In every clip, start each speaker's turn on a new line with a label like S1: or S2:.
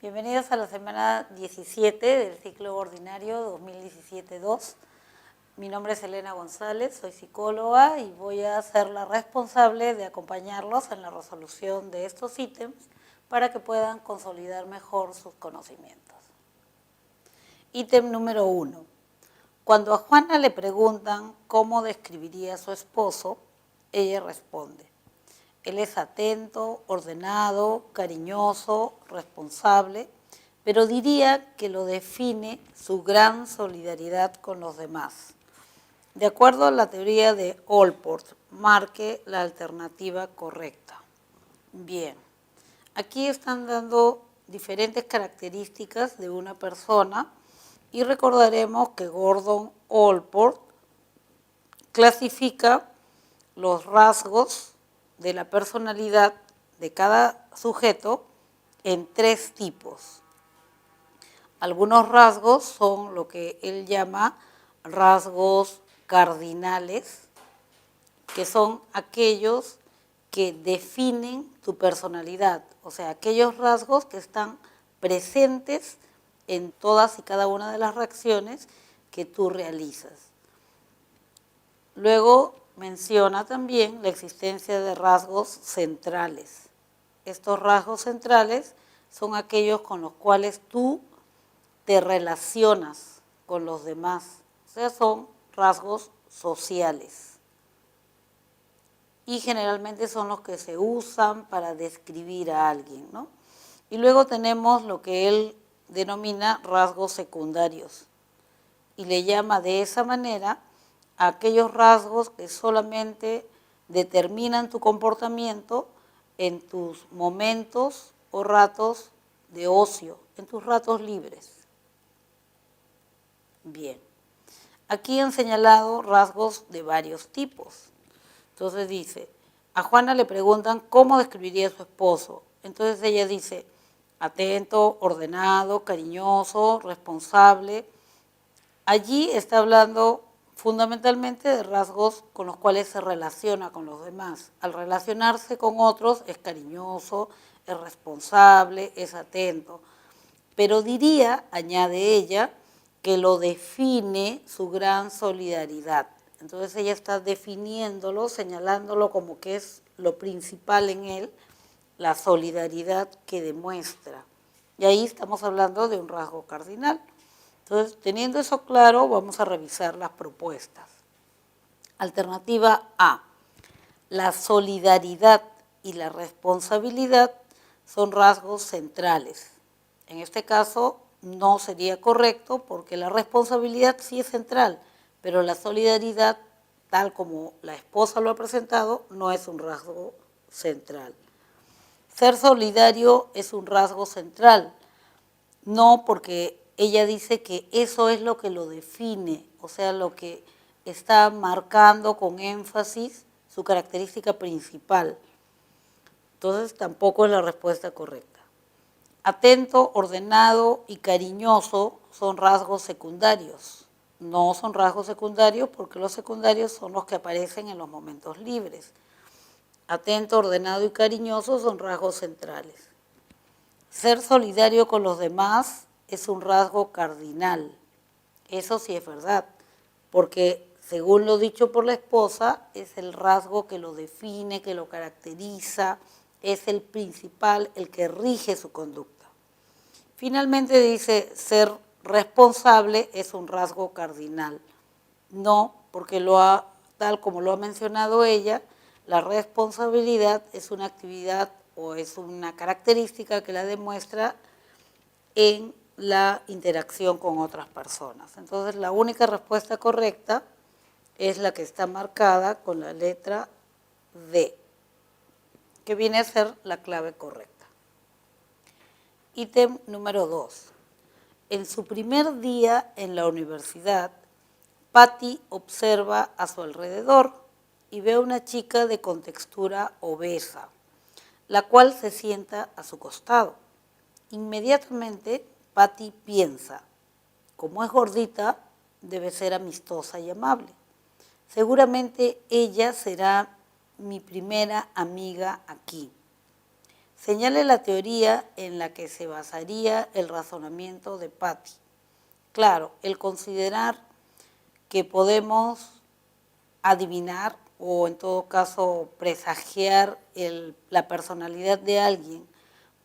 S1: Bienvenidos a la semana 17 del ciclo ordinario 2017-2. Mi nombre es Elena González, soy psicóloga y voy a ser la responsable de acompañarlos en la resolución de estos ítems para que puedan consolidar mejor sus conocimientos. Ítem número 1. Cuando a Juana le preguntan cómo describiría a su esposo, ella responde: él es atento, ordenado, cariñoso, responsable, pero diría que lo define su gran solidaridad con los demás. De acuerdo a la teoría de Allport, marque la alternativa correcta. Bien, aquí están dando diferentes características de una persona y recordaremos que Gordon Allport clasifica los rasgos de la personalidad de cada sujeto en 3 tipos. Algunos rasgos son lo que él llama rasgos cardinales, que son aquellos que definen tu personalidad, o sea, aquellos rasgos que están presentes en todas y cada una de las reacciones que tú realizas. Luego menciona también la existencia de rasgos centrales. Estos rasgos centrales son aquellos con los cuales tú te relacionas con los demás, o sea, son rasgos sociales. Y generalmente son los que se usan para describir a alguien, ¿no? Y luego tenemos lo que él denomina rasgos secundarios y le llama de esa manera a aquellos rasgos que solamente determinan tu comportamiento en tus momentos o ratos de ocio, en tus ratos libres. Bien, aquí han señalado rasgos de varios tipos. Entonces dice, a Juana le preguntan cómo describiría a su esposo. Entonces ella dice, atento, ordenado, cariñoso, responsable. Allí está hablando fundamentalmente de rasgos con los cuales se relaciona con los demás. Al relacionarse con otros es cariñoso, es responsable, es atento. Pero diría, añade ella, que lo define su gran solidaridad. Entonces ella está definiéndolo, señalándolo como que es lo principal en él, la solidaridad que demuestra. Y ahí estamos hablando de un rasgo cardinal. Entonces, teniendo eso claro, vamos a revisar las propuestas. Alternativa A. La solidaridad y la responsabilidad son rasgos centrales. En este caso, no sería correcto porque la responsabilidad sí es central, pero la solidaridad, tal como la esposa lo ha presentado, no es un rasgo central. Ser solidario es un rasgo central, no porque ella dice que eso es lo que lo define, o sea, lo que está marcando con énfasis su característica principal. Entonces, tampoco es la respuesta correcta. Atento, ordenado y cariñoso son rasgos secundarios. No son rasgos secundarios porque los secundarios son los que aparecen en los momentos libres. Atento, ordenado y cariñoso son rasgos centrales. Ser solidario con los demás es un rasgo cardinal. Eso sí es verdad, porque según lo dicho por la esposa, es el rasgo que lo define, que lo caracteriza, es el principal, el que rige su conducta. Finalmente dice, ser responsable es un rasgo cardinal. No, porque tal como lo ha mencionado ella, la responsabilidad es una actividad o es una característica que la demuestra en la interacción con otras personas. Entonces, la única respuesta correcta es la que está marcada con la letra D, que viene a ser la clave correcta. Ítem número 2. En su primer día en la universidad, Patty observa a su alrededor y ve a una chica de contextura obesa, la cual se sienta a su costado. Inmediatamente, Patty piensa, como es gordita, debe ser amistosa y amable. Seguramente ella será mi primera amiga aquí. Señale la teoría en la que se basaría el razonamiento de Patty. Claro, el considerar que podemos adivinar o en todo caso presagiar la personalidad de alguien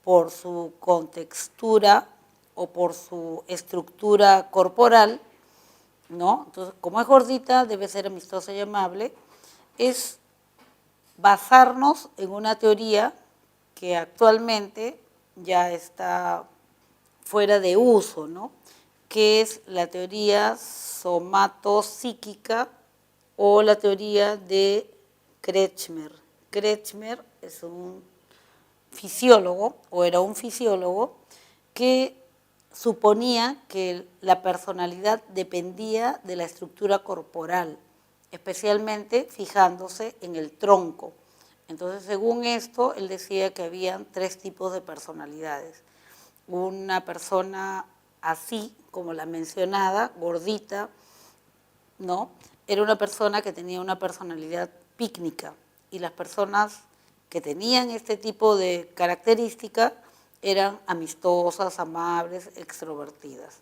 S1: por su contextura o por su estructura corporal, ¿no? Entonces, como es gordita, debe ser amistosa y amable, es basarnos en una teoría que actualmente ya está fuera de uso, ¿no? Que es la teoría somatopsíquica o la teoría de Kretschmer. Kretschmer es un fisiólogo, o era un fisiólogo, que suponía que la personalidad dependía de la estructura corporal, especialmente fijándose en el tronco. Entonces, según esto, él decía que habían 3 tipos de personalidades. Una persona así, como la mencionada, gordita, ¿no? Era una persona que tenía una personalidad pícnica, y las personas que tenían este tipo de característica eran amistosas, amables, extrovertidas.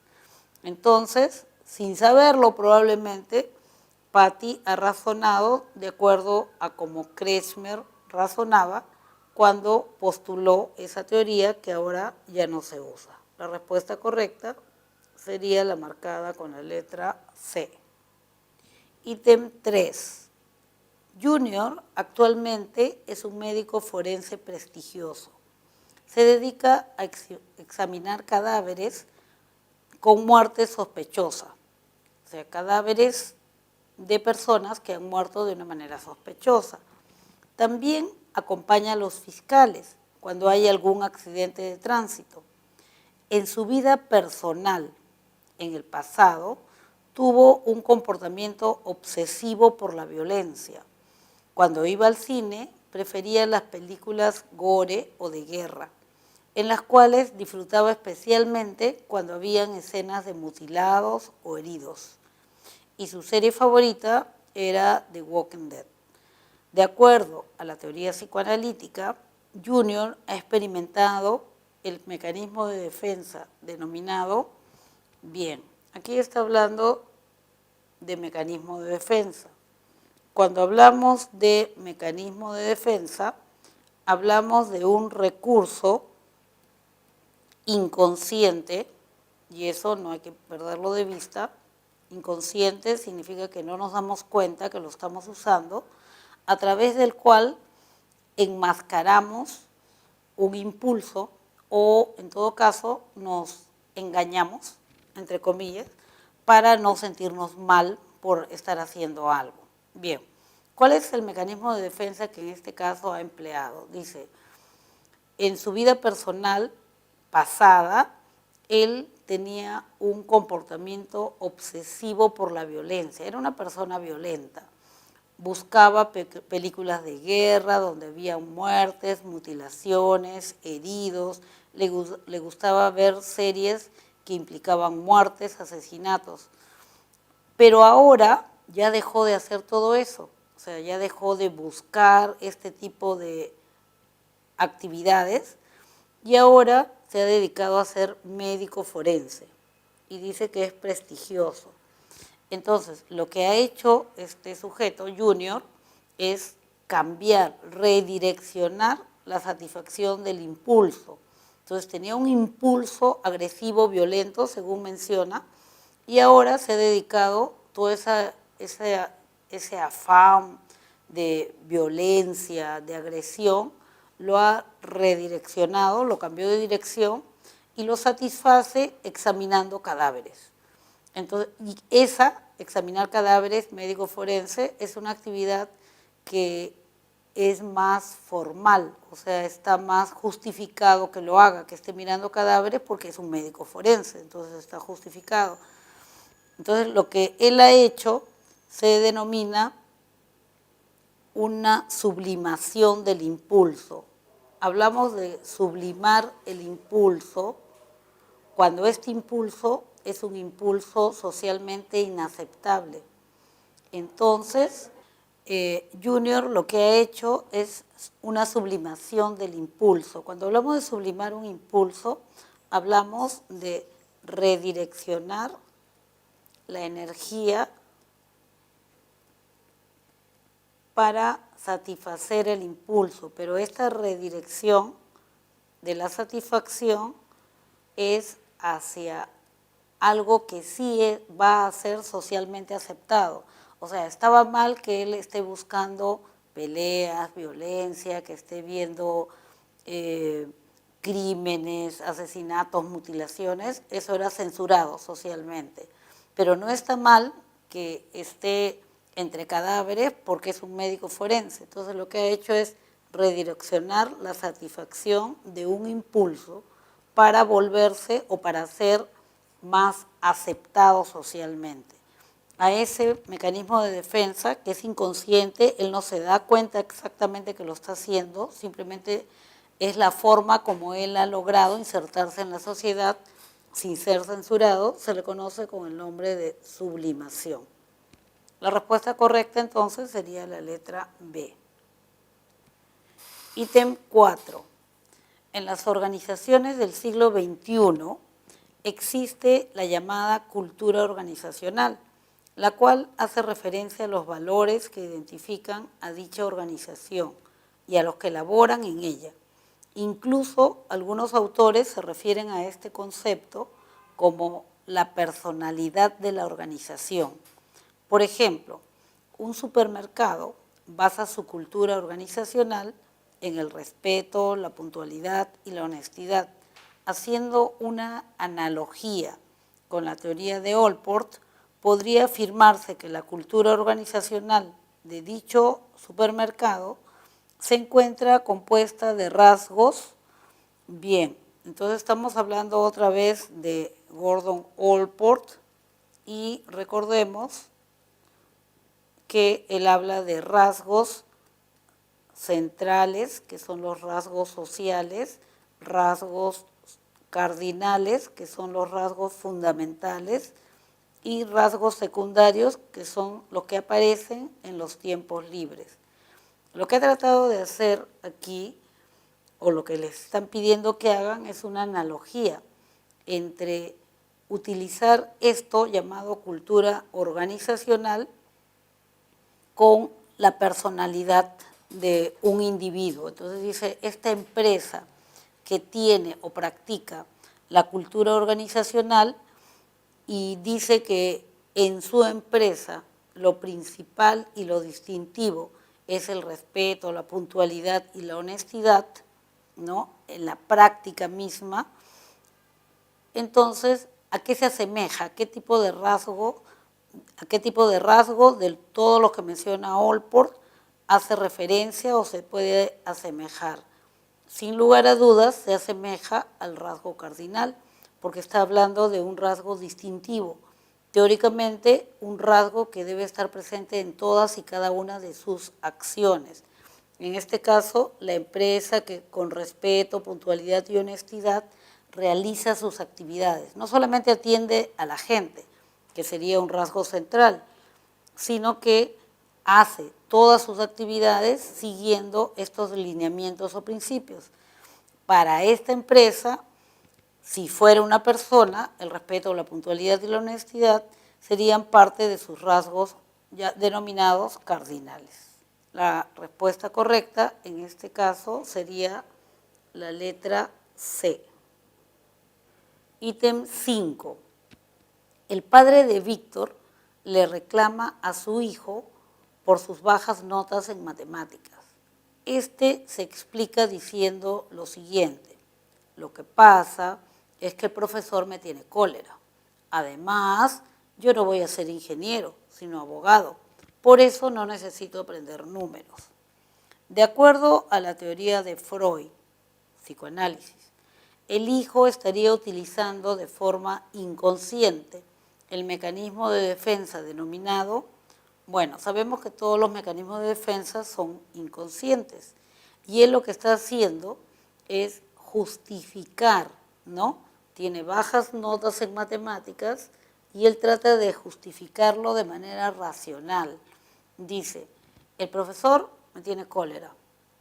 S1: Entonces, sin saberlo probablemente, Patty ha razonado de acuerdo a cómo Kretschmer razonaba cuando postuló esa teoría que ahora ya no se usa. La respuesta correcta sería la marcada con la letra C. Ítem 3. Junior actualmente es un médico forense prestigioso. Se dedica a examinar cadáveres con muerte sospechosa, o sea, cadáveres de personas que han muerto de una manera sospechosa. También acompaña a los fiscales cuando hay algún accidente de tránsito. En su vida personal, en el pasado, tuvo un comportamiento obsesivo por la violencia. Cuando iba al cine, prefería las películas gore o de guerra, en las cuales disfrutaba especialmente cuando habían escenas de mutilados o heridos. Y su serie favorita era The Walking Dead. De acuerdo a la teoría psicoanalítica, Junior ha experimentado el mecanismo de defensa denominado, bien, aquí está hablando de mecanismo de defensa. Cuando hablamos de mecanismo de defensa, hablamos de un recurso inconsciente, y eso no hay que perderlo de vista. Inconsciente significa que no nos damos cuenta que lo estamos usando, a través del cual enmascaramos un impulso o, en todo caso, nos engañamos, entre comillas, para no sentirnos mal por estar haciendo algo. Bien, ¿cuál es el mecanismo de defensa que en este caso ha empleado? Dice, en su vida personal pasada, él tenía un comportamiento obsesivo por la violencia, era una persona violenta. Buscaba películas de guerra donde había muertes, mutilaciones, heridos. Le gustaba ver series que implicaban muertes, asesinatos. Pero ahora ya dejó de hacer todo eso. O sea, ya dejó de buscar este tipo de actividades y ahora se ha dedicado a ser médico forense. Y dice que es prestigioso. Entonces, lo que ha hecho este sujeto, Junior, es cambiar, redireccionar la satisfacción del impulso. Entonces, tenía un impulso agresivo, violento, según menciona, y ahora se ha dedicado todo ese afán de violencia, de agresión, lo ha redireccionado, lo cambió de dirección y lo satisface examinando cadáveres. Entonces, y examinar cadáveres, médico forense, es una actividad que es más formal, o sea, está más justificado que lo haga, que esté mirando cadáveres porque es un médico forense, entonces está justificado. Entonces, lo que él ha hecho se denomina una sublimación del impulso. Hablamos de sublimar el impulso cuando este impulso es un impulso socialmente inaceptable. Entonces, Junior lo que ha hecho es una sublimación del impulso. Cuando hablamos de sublimar un impulso, hablamos de redireccionar la energía para satisfacer el impulso, pero esta redirección de la satisfacción es hacia algo que sí va a ser socialmente aceptado. O sea, estaba mal que él esté buscando peleas, violencia, que esté viendo crímenes, asesinatos, mutilaciones, eso era censurado socialmente. Pero no está mal que esté entre cadáveres porque es un médico forense. Entonces lo que ha hecho es redireccionar la satisfacción de un impulso para volverse o para ser más aceptado socialmente. A ese mecanismo de defensa, que es inconsciente, él no se da cuenta exactamente que lo está haciendo, simplemente es la forma como él ha logrado insertarse en la sociedad sin ser censurado, se le conoce con el nombre de sublimación. La respuesta correcta entonces sería la letra B. Ítem 4. En las organizaciones del siglo XXI existe la llamada cultura organizacional, la cual hace referencia a los valores que identifican a dicha organización y a los que laboran en ella. Incluso algunos autores se refieren a este concepto como la personalidad de la organización. Por ejemplo, un supermercado basa su cultura organizacional en el respeto, la puntualidad y la honestidad, haciendo una analogía con la teoría de Allport. Podría afirmarse que la cultura organizacional de dicho supermercado se encuentra compuesta de rasgos. Bien, entonces estamos hablando otra vez de Gordon Allport y recordemos que él habla de rasgos centrales, que son los rasgos sociales, rasgos cardinales, que son los rasgos fundamentales, y rasgos secundarios, que son los que aparecen en los tiempos libres. Lo que ha tratado de hacer aquí, o lo que les están pidiendo que hagan, es una analogía entre utilizar esto llamado cultura organizacional con la personalidad de un individuo. Entonces dice, esta empresa que tiene o practica la cultura organizacional y dice que en su empresa lo principal y lo distintivo es el respeto, la puntualidad y la honestidad, ¿no? En la práctica misma. Entonces, ¿a qué se asemeja? ¿A qué tipo de rasgo de todo lo que menciona Allport hace referencia o se puede asemejar? Sin lugar a dudas, se asemeja al rasgo cardinal, porque está hablando de un rasgo distintivo. Teóricamente, un rasgo que debe estar presente en todas y cada una de sus acciones. En este caso, la empresa que con respeto, puntualidad y honestidad realiza sus actividades. No solamente atiende a la gente, que sería un rasgo central, sino que hace todas sus actividades siguiendo estos lineamientos o principios. Para esta empresa, si fuera una persona, el respeto, la puntualidad y la honestidad serían parte de sus rasgos ya denominados cardinales. La respuesta correcta en este caso sería la letra C. Ítem 5. El padre de Víctor le reclama a su hijo por sus bajas notas en matemáticas. Este se explica diciendo lo siguiente: lo que pasa es que el profesor me tiene cólera. Además, yo no voy a ser ingeniero, sino abogado. Por eso no necesito aprender números. De acuerdo a la teoría de Freud, psicoanálisis, el hijo estaría utilizando de forma inconsciente el mecanismo de defensa denominado, bueno, sabemos que todos los mecanismos de defensa son inconscientes, y él lo que está haciendo es justificar, ¿no? Tiene bajas notas en matemáticas y él trata de justificarlo de manera racional. Dice, el profesor me tiene cólera,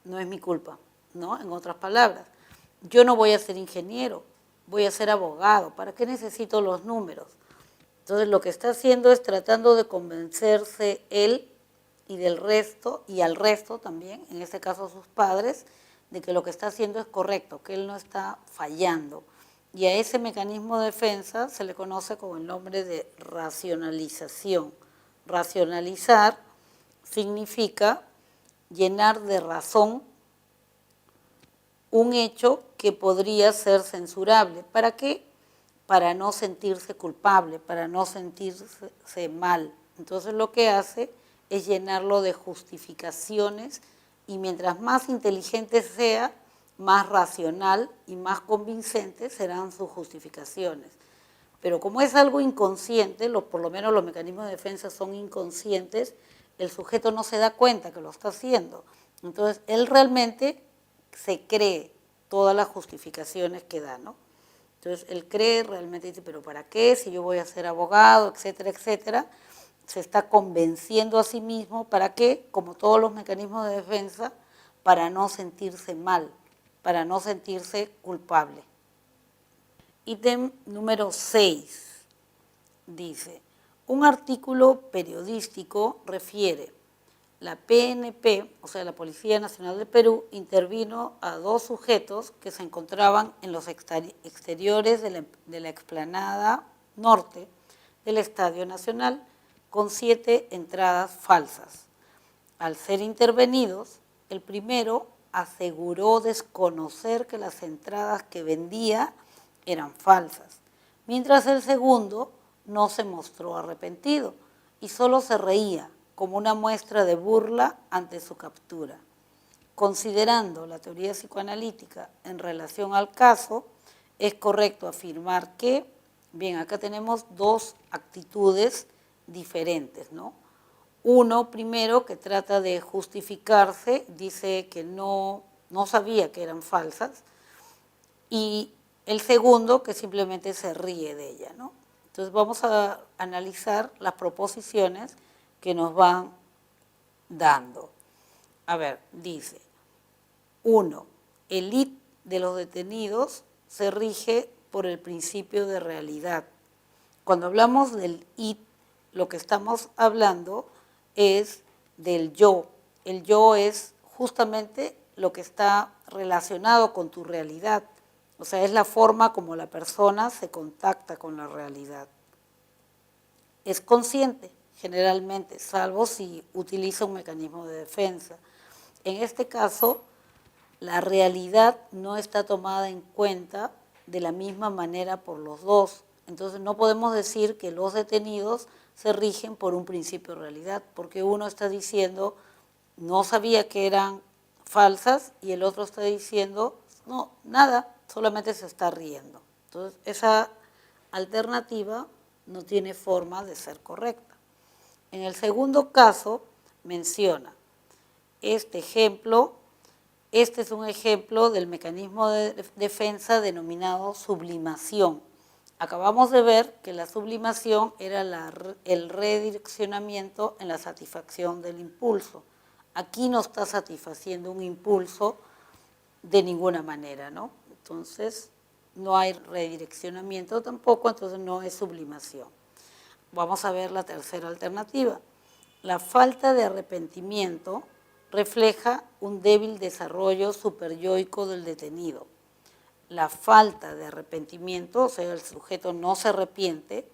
S1: no es mi culpa, ¿no? En otras palabras, yo no voy a ser ingeniero, voy a ser abogado, ¿para qué necesito los números? Entonces lo que está haciendo es tratando de convencerse él y del resto, y al resto también, en este caso sus padres, de que lo que está haciendo es correcto, que él no está fallando. Y a ese mecanismo de defensa se le conoce con el nombre de racionalización. Racionalizar significa llenar de razón un hecho que podría ser censurable. ¿Para qué? Para no sentirse culpable, para no sentirse mal. Entonces lo que hace es llenarlo de justificaciones y mientras más inteligente sea, más racional y más convincente serán sus justificaciones. Pero como es algo inconsciente, por lo menos los mecanismos de defensa son inconscientes, el sujeto no se da cuenta que lo está haciendo. Entonces, él realmente se cree todas las justificaciones que da, ¿no? Entonces, él cree realmente, dice, pero ¿para qué? Si yo voy a ser abogado, etcétera, etcétera. Se está convenciendo a sí mismo, ¿para qué? Como todos los mecanismos de defensa, para no sentirse mal, para no sentirse culpable. Ítem número 6 dice, un artículo periodístico refiere, la PNP, o sea, la Policía Nacional del Perú, intervino a 2 sujetos que se encontraban en los exteriores de la explanada norte del Estadio Nacional con 7 entradas falsas. Al ser intervenidos, el primero aseguró desconocer que las entradas que vendía eran falsas, mientras el segundo no se mostró arrepentido y solo se reía como una muestra de burla ante su captura. Considerando la teoría psicoanalítica en relación al caso, es correcto afirmar que, bien, acá tenemos 2 actitudes diferentes, ¿no? Uno, primero, que trata de justificarse, dice que no sabía que eran falsas, y el segundo, que simplemente se ríe de ella, ¿no? Entonces vamos a analizar las proposiciones que nos van dando. A ver, dice, 1. El id de los detenidos se rige por el principio de realidad. Cuando hablamos del id, lo que estamos hablando es del yo. El yo es justamente lo que está relacionado con tu realidad. O sea, es la forma como la persona se contacta con la realidad. Es consciente, generalmente, salvo si utiliza un mecanismo de defensa. En este caso, la realidad no está tomada en cuenta de la misma manera por los dos. Entonces no podemos decir que los detenidos se rigen por un principio de realidad, porque uno está diciendo, no sabía que eran falsas, y el otro está diciendo, no, nada, solamente se está riendo. Entonces esa alternativa no tiene forma de ser correcta. En el segundo caso menciona este ejemplo. Este es un ejemplo del mecanismo de defensa denominado sublimación. Acabamos de ver que la sublimación era el redireccionamiento en la satisfacción del impulso. Aquí no está satisfaciendo un impulso de ninguna manera, ¿no? Entonces, no hay redireccionamiento tampoco, entonces no es sublimación. Vamos a ver la tercera alternativa. La falta de arrepentimiento refleja un débil desarrollo superyoico del detenido. La falta de arrepentimiento, o sea, el sujeto no se arrepiente,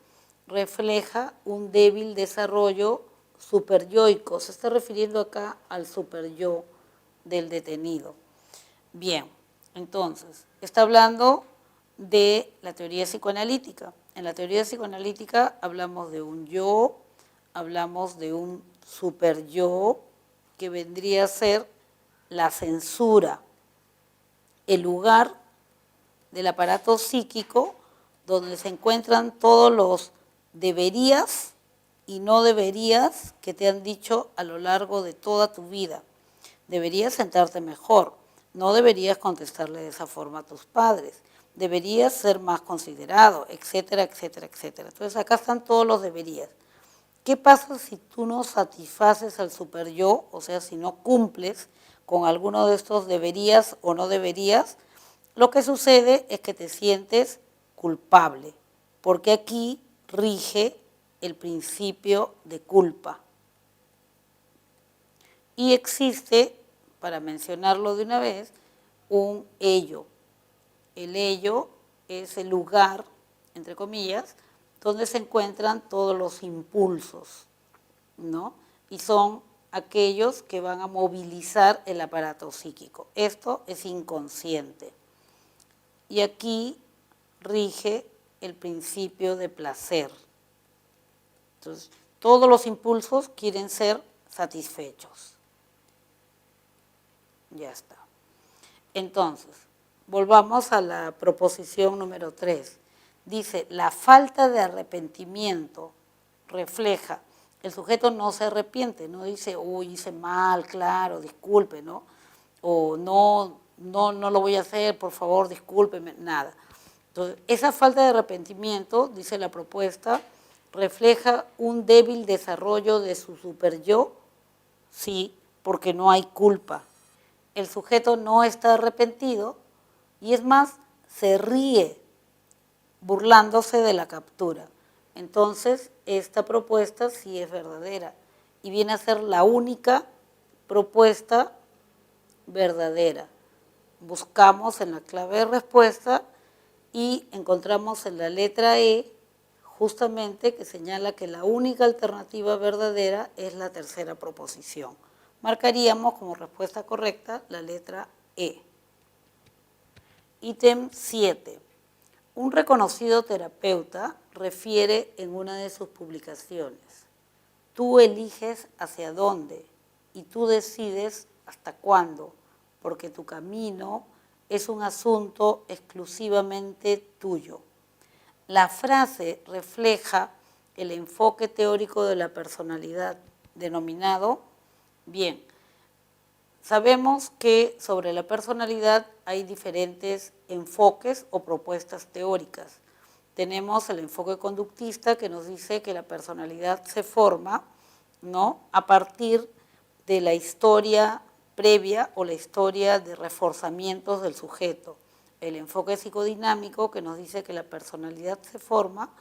S1: refleja un débil desarrollo superyoico. Se está refiriendo acá al superyo del detenido. Bien, entonces, está hablando de la teoría psicoanalítica. En la teoría psicoanalítica hablamos de un yo, hablamos de un superyo, que vendría a ser la censura, el lugar del aparato psíquico donde se encuentran todos los deberías y no deberías que te han dicho a lo largo de toda tu vida. Deberías sentarte mejor, no deberías contestarle de esa forma a tus padres, deberías ser más considerado, etcétera, etcétera, etcétera. Entonces acá están todos los deberías. ¿qué pasa si tú no satisfaces al super yo? O sea, si no cumples con alguno de estos deberías o no deberías, lo que sucede es que te sientes culpable, porque aquí rige el principio de culpa. Y existe, para mencionarlo de una vez, un ello. El ello es el lugar, entre comillas, donde se encuentran todos los impulsos, ¿no? Y son aquellos que van a movilizar el aparato psíquico. Esto es inconsciente. Y aquí rige el principio de placer. Entonces, todos los impulsos quieren ser satisfechos. Ya está. Entonces, volvamos a la proposición número 3. Dice, la falta de arrepentimiento refleja, el sujeto no se arrepiente, no dice, uy, hice mal, claro, disculpe, ¿no? O no lo voy a hacer, por favor, discúlpeme, nada. Entonces, esa falta de arrepentimiento, dice la propuesta, refleja un débil desarrollo de su superyo, sí, porque no hay culpa. El sujeto no está arrepentido y es más, se ríe burlándose de la captura. Entonces, esta propuesta sí es verdadera y viene a ser la única propuesta verdadera. Buscamos en la clave de respuesta y encontramos en la letra E justamente que señala que la única alternativa verdadera es la tercera proposición. Marcaríamos como respuesta correcta la letra E. Ítem 7. Un reconocido terapeuta refiere en una de sus publicaciones, tú eliges hacia dónde y tú decides hasta cuándo, porque tu camino es un asunto exclusivamente tuyo. La frase refleja el enfoque teórico de la personalidad, denominado, bien, sabemos que sobre la personalidad hay diferentes enfoques o propuestas teóricas. Tenemos el enfoque conductista que nos dice que la personalidad se forma, ¿no?, a partir de la historia previa o la historia de reforzamientos del sujeto. El enfoque psicodinámico que nos dice que la personalidad se forma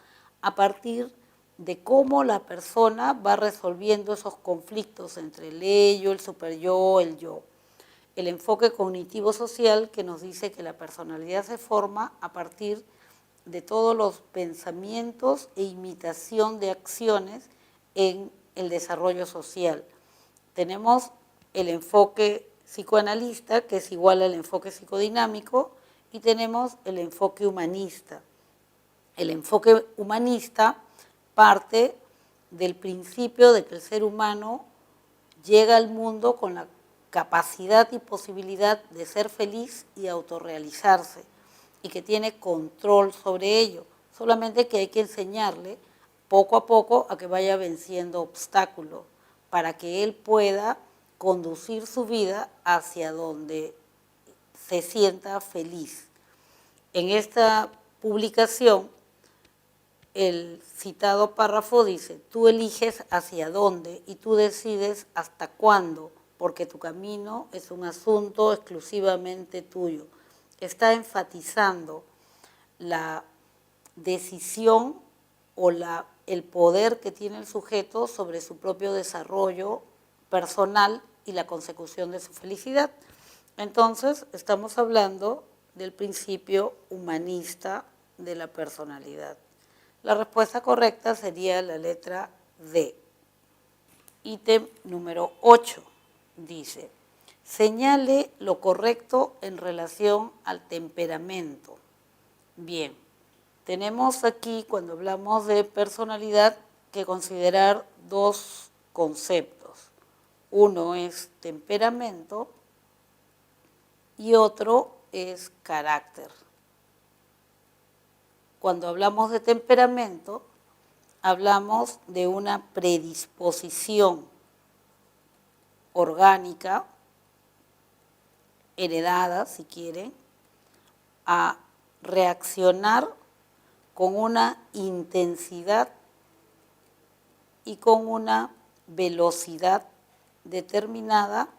S1: a partir de cómo la persona va resolviendo esos conflictos entre el ello, el superyo, el yo. El enfoque cognitivo-social que nos dice que la personalidad se forma a partir de todos los pensamientos e imitación de acciones en el desarrollo social. Tenemos el enfoque psicoanalista, que es igual al enfoque psicodinámico, y tenemos el enfoque humanista. El enfoque humanista parte del principio de que el ser humano llega al mundo con la capacidad y posibilidad de ser feliz y autorrealizarse, y que tiene control sobre ello, solamente que hay que enseñarle poco a poco a que vaya venciendo obstáculos para que él pueda conducir su vida hacia donde se sienta feliz. En esta publicación, el citado párrafo dice, tú eliges hacia dónde y tú decides hasta cuándo, porque tu camino es un asunto exclusivamente tuyo. Está enfatizando la decisión o el poder que tiene el sujeto sobre su propio desarrollo personal y la consecución de su felicidad. Entonces, estamos hablando del principio humanista de la personalidad. La respuesta correcta sería la letra D. Ítem número 8 dice, señale lo correcto en relación al temperamento. Bien, tenemos aquí, cuando hablamos de personalidad, que considerar dos conceptos. Uno es temperamento y otro es carácter. Cuando hablamos de temperamento, hablamos de una predisposición orgánica, heredada, si quieren, a reaccionar con una intensidad y con una velocidad determinada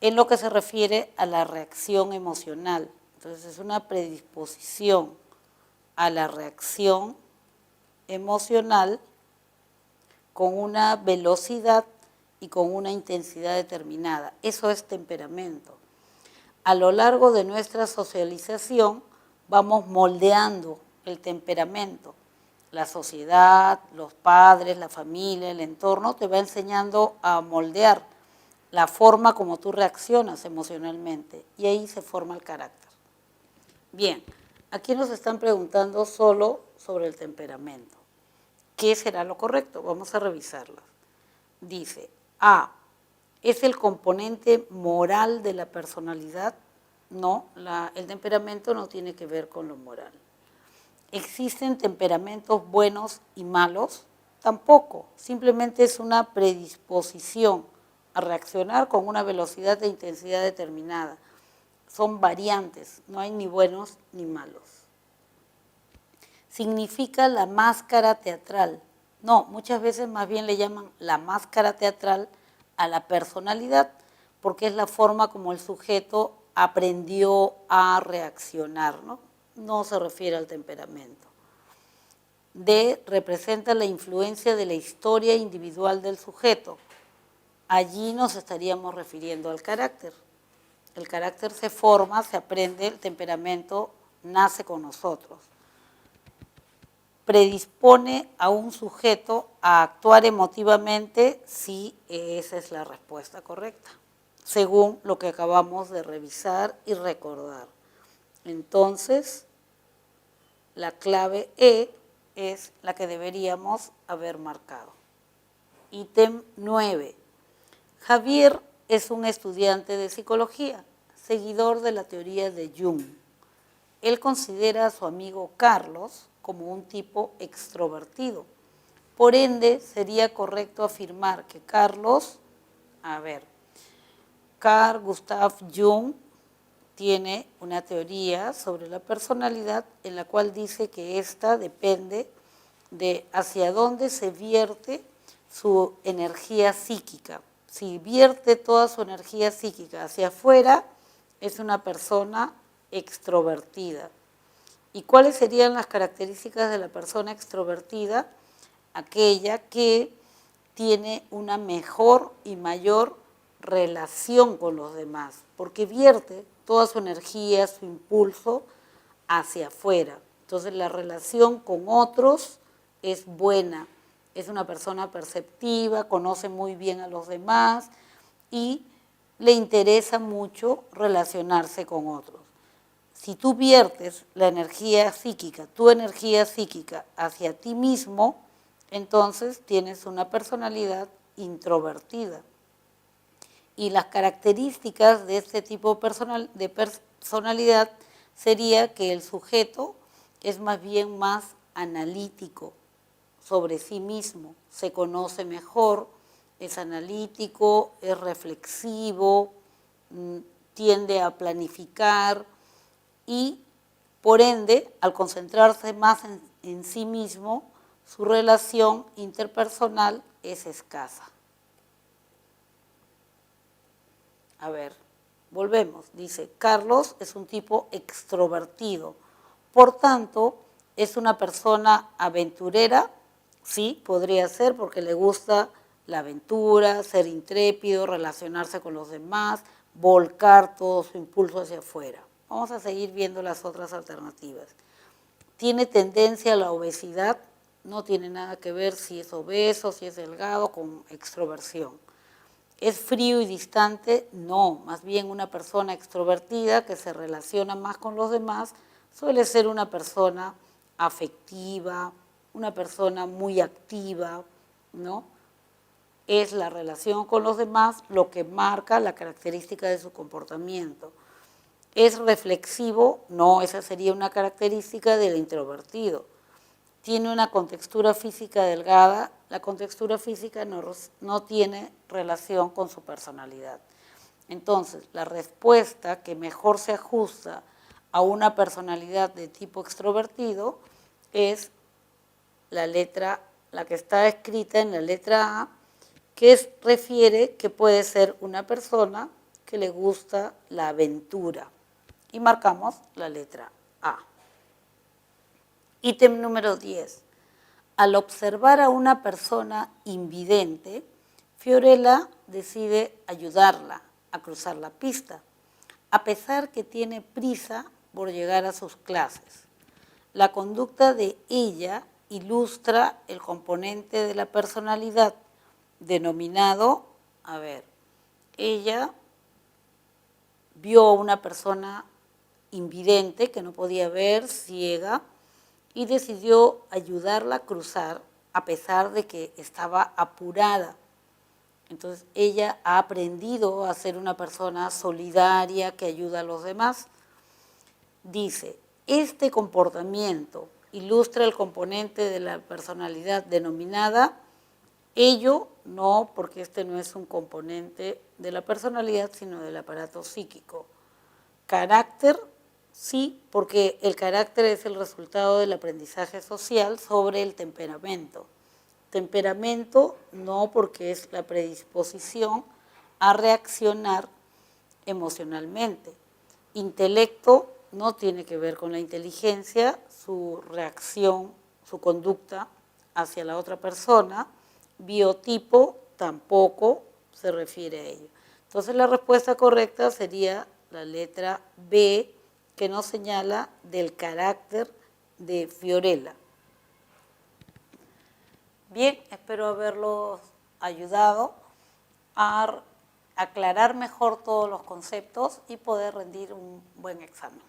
S1: en lo que se refiere a la reacción emocional. Entonces es una predisposición a la reacción emocional con una velocidad y con una intensidad determinada. Eso es temperamento. A lo largo de nuestra socialización vamos moldeando el temperamento. La sociedad, los padres, la familia, el entorno te va enseñando a moldear la forma como tú reaccionas emocionalmente y ahí se forma el carácter. Bien, aquí nos están preguntando solo sobre el temperamento. ¿Qué será lo correcto? Vamos a revisarlo. Dice, A, ¿es el componente moral de la personalidad? No, el temperamento no tiene que ver con lo moral. ¿Existen temperamentos buenos y malos? Tampoco, simplemente es una predisposición a reaccionar con una velocidad e intensidad determinada. Son variantes, no hay ni buenos ni malos. ¿Significa la máscara teatral? No, muchas veces más bien le llaman la máscara teatral a la personalidad, porque es la forma como el sujeto aprendió a reaccionar, ¿no? No se refiere al temperamento. D, representa la influencia de la historia individual del sujeto. Allí nos estaríamos refiriendo al carácter. El carácter se forma, se aprende, el temperamento nace con nosotros. Predispone a un sujeto a actuar emotivamente, sí, esa es la respuesta correcta, según lo que acabamos de revisar y recordar. Entonces, la clave E es la que deberíamos haber marcado. Ítem 9. Javier es un estudiante de psicología, seguidor de la teoría de Jung. Él considera a su amigo Carlos como un tipo extrovertido. Por ende, sería correcto afirmar que Carl Gustav Jung tiene una teoría sobre la personalidad en la cual dice que ésta depende de hacia dónde se vierte su energía psíquica. Si vierte toda su energía psíquica hacia afuera, es una persona extrovertida. ¿Y cuáles serían las características de la persona extrovertida? Aquella que tiene una mejor y mayor relación con los demás, porque vierte toda su energía, su impulso hacia afuera. Entonces la relación con otros es buena, es una persona perceptiva, conoce muy bien a los demás y le interesa mucho relacionarse con otros. Si tú viertes la energía psíquica, tu energía psíquica hacia ti mismo, entonces tienes una personalidad introvertida. Y las características de este tipo de personalidad sería que el sujeto es más bien más analítico sobre sí mismo, se conoce mejor, es analítico, es reflexivo, tiende a planificar y, por ende, al concentrarse más en sí mismo, su relación interpersonal es escasa. A ver, volvemos. Dice, Carlos es un tipo extrovertido. Por tanto, es una persona aventurera. Sí, podría ser porque le gusta la aventura, ser intrépido, relacionarse con los demás, volcar todo su impulso hacia afuera. Vamos a seguir viendo las otras alternativas. Tiene tendencia a la obesidad, no tiene nada que ver si es obeso, si es delgado, con extroversión. ¿Es frío y distante? No, más bien una persona extrovertida que se relaciona más con los demás suele ser una persona afectiva, una persona muy activa, ¿no? Es la relación con los demás lo que marca la característica de su comportamiento. ¿Es reflexivo? No, esa sería una característica del introvertido. Tiene una contextura física delgada, la contextura física no tiene relación con su personalidad. Entonces, la respuesta que mejor se ajusta a una personalidad de tipo extrovertido es la letra la que está escrita en la letra A, que refiere que puede ser una persona que le gusta la aventura. Y marcamos la letra A. Ítem número 10. Al observar a una persona invidente, Fiorella decide ayudarla a cruzar la pista, a pesar que tiene prisa por llegar a sus clases. La conducta de ella ilustra el componente de la personalidad denominado, ella vio a una persona invidente que no podía ver, ciega, y decidió ayudarla a cruzar a pesar de que estaba apurada. Entonces ella ha aprendido a ser una persona solidaria que ayuda a los demás. Dice, este comportamiento ilustra el componente de la personalidad denominada ello, no, porque este no es un componente de la personalidad, sino del aparato psíquico. Carácter, sí, porque el carácter es el resultado del aprendizaje social sobre el temperamento. Temperamento, no, porque es la predisposición a reaccionar emocionalmente. Intelecto no tiene que ver con la inteligencia, su reacción, su conducta hacia la otra persona. Biotipo tampoco se refiere a ello. Entonces la respuesta correcta sería la letra B, que nos señala del carácter de Fiorella. Bien, espero haberlos ayudado a aclarar mejor todos los conceptos y poder rendir un buen examen.